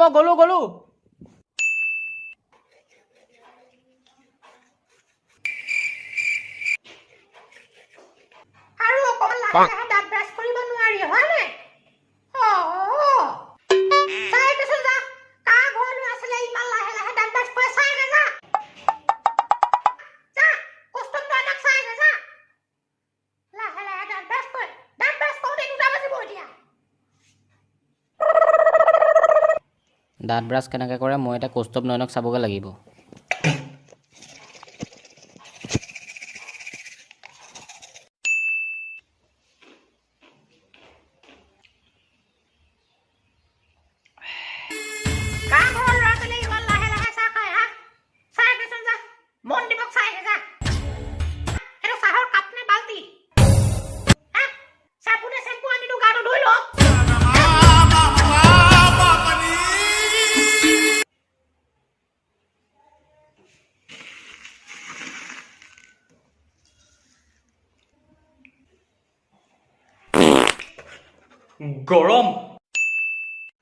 মই গলো আৰু অকমান লাহে দাঁত ব্ৰাছ কৰিব নোৱাৰি হয় নে চাই কৈছো যা কা ঘৰ ল'ৰা ছোৱালী ইমান লাহে দাঁত ব্ৰাছ কৰে চাই যা কষ্ট নলক চাই যা লাহে দাঁত ব্ৰাছ কৰে দাঁত ব্ৰাছ কৰোতে 2টা বাজিব এতিয়া দাঁত ব্ৰাছ কেনেকৈ কৰে মই এটা কৌস্তৱ নয়নক চাবগৈ লাগিব গৰম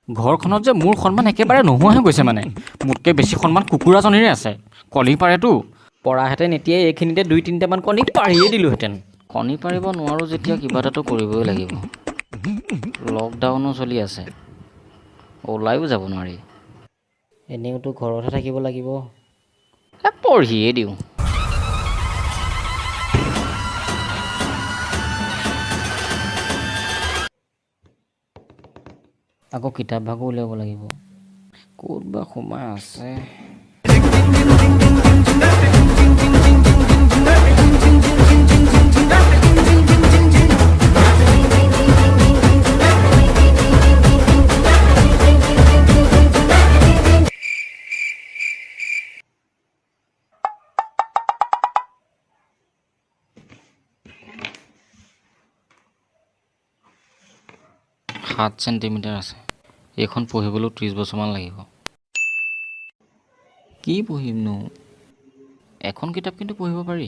ঘৰখনত যে মোৰ সন্মান একেবাৰে নোহোৱা হৈ গৈছে মানে মোতকৈ বেছি সন্মান কুকুৰাজনীৰে আছে কণী পাৰেতো পৰাহেঁতেন এতিয়াই এইখিনিতে 2-3টামান কণী পাৰিয়ে দিলোহেঁতেন কণী পাৰিব নোৱাৰোঁ যেতিয়া কিবা এটাতো কৰিবই লাগিব লকডাউনো চলি আছে ওলাইও যাব নোৱাৰি এনেওতো ঘৰতহে থাকিব লাগিব পঢ়িয়ে দিওঁ আকৌ কিতাপ ভাগো উলিয়াব লাগিব ক'ত বা সোমাই আছে সাত চেণ্টিমিটাৰ আছে এইখন পঢ়িবলৈ 30 বছৰমান লাগিব কি পঢ়িমনো এখন কিতাপ কিন্তু পঢ়িব পাৰি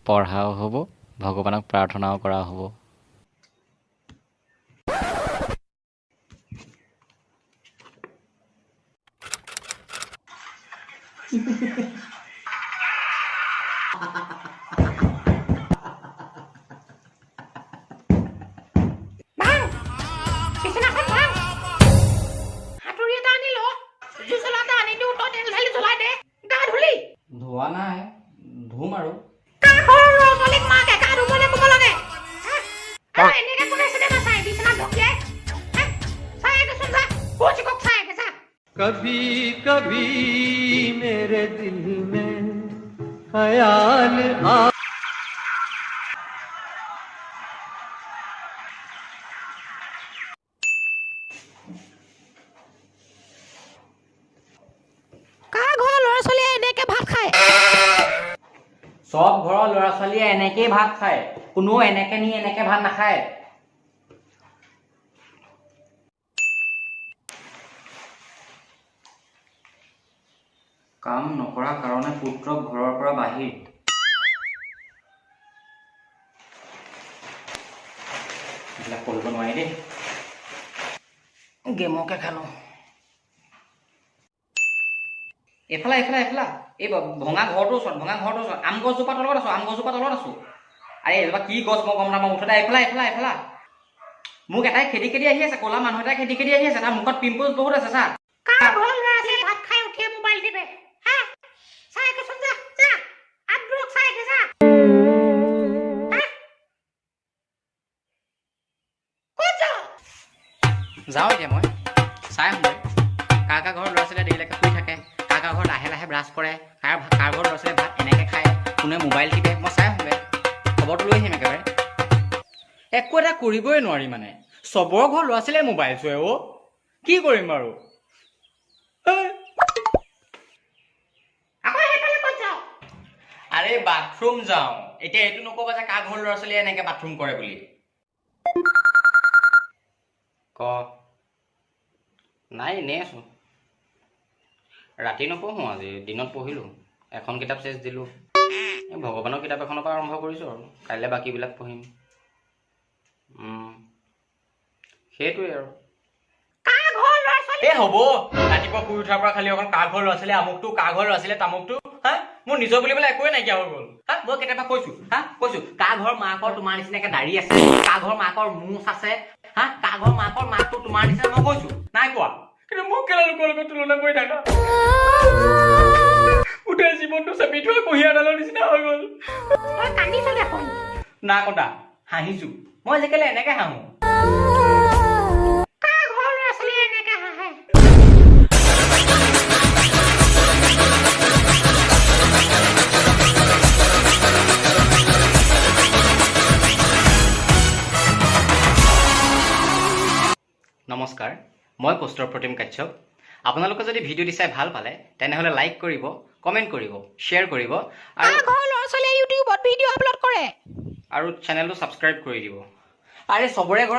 পঢ়াও হ'ব ভগৱানক প্ৰাৰ্থনাও কৰা হ'ব ধোৱা নাই ধুম আৰু कभी कभी मेरे दिल में ख्याल आ সব ঘৰৰ ল'ৰা ছোৱালীয়ে এনেকেই ভাত খায় কোনো এনেকে নি এনেকে ভাত নাখায় কাম নকৰা কাৰণে পুত্ৰক ঘৰৰ পৰা বাহিৰ এইবিলাক কৰিব নোৱাৰি দেই গেমকে খালো এফালা এই ভঙা ঘৰটোৰ ওচৰত আম গছজোপা তলত আছো আৰে এইজোপা কি গছ মই গম নাপাওঁ মুঠতে এফালা মোক এটাই খেদি আহি আছে ক'লা মানুহ এটাই খেদি আহি আছে তাৰ মুখত পিম্পলছ বহুত আছে চা ভাত খাই উঠিয়ে মোবাইল টিপে হা চাই কৈছোন যা আব্ৰুক চাই যা যাওঁ এতিয়া মই চাই আহোঁ কাৰ ঘৰৰ ল'ৰা ছোৱালীয়ে দেৰিলৈকে শুই থাকে কাৰ ঘৰত লাহে ব্ৰাছ কৰে কাৰ ঘৰৰ ল'ৰা ছোৱালীয়ে ভাত এনেকৈ খায় কোনে মোবাইল টিপে মই চাই আহোঁগৈ খবৰটো লৈ আহিম একেবাৰে একো এটা কৰিবই নোৱাৰি মানে চবৰ ঘৰ ল'ৰা ছোৱালীয়ে মোবাইল চোৱে অ' কি কৰিম আৰু আকৌ সেইফালে ক'ত যাওঁ? আৰে বাথৰুম যাওঁ এতিয়া এইটো নকবা যে কাৰ ঘৰ ল'ৰা ছোৱালীয়ে এনেকে বাথৰুম কৰে বুলি ক নাই এনেই আছো ৰাতি নপঢ়ো আজি দিনত পঢ়িলোঁ এখন কিতাপ চেচ দিলোঁ এই ভগৱানৰ কিতাপ এখনৰ পৰা আৰম্ভ কৰিছোঁ আৰু কাইলৈ বাকীবিলাক পঢ়িম সেইটোৱে আৰু কাৰ ঘৰ ল'ৰা ছোৱালী? এই হ'ব ৰাতিপুৱা শুই উঠাৰ পৰা খালি অকণ কাৰ ঘৰ ল'ৰা ছোৱালী আমুকটো কাৰ ঘৰ ল'ৰা ছোৱালী তামুকটো হা মোৰ নিজৰ বুলিবলৈ একোৱে নাইকিয়া হৈ গ'ল হা মই কেতিয়াবা কৈছো কাৰ ঘৰ মাকৰ তোমাৰ নিচিনাকে দাড়ি আছে কাৰ ঘৰ মাকৰ মুচ আছে হা কাৰ ঘৰ মাকৰ মাকটো তোমাৰ নিচিনা মই কৈছো নাই কোৱা কিন্তু মোক কেলা লোকৰ লগত তুলনা কৰি থাকা গোটেই জীৱনটো চেপি থোৱা কুঁহিয়াৰডালৰ নিচিনা হৈ গ'ল তই কান্দিছ দেখোন। না কটা হাঁহিছো মই আজিকালি এনেকে হাঁহো কাৰ ঘৰ ল'ৰা ছোৱালীয়ে এনেকে হাঁহে? নমস্কাৰ মই পোষ্টৰ প্ৰতিম কাশ্যপ আপোনালোকে যদি ভিডিঅ'টি চাই ভাল পালে তেনেহ'লে লাইক কৰিব কমেণ্ট কৰিব শ্বেয়াৰ কৰিব কাৰ ঘৰ ল'ৰা ছোৱালীয়ে ইউটিউবত ভিডিঅ' আপলোড কৰে? আৰু চেনেলটো ছাবস্ক্ৰাইব কৰি দিব আৰে চবৰে ঘৰত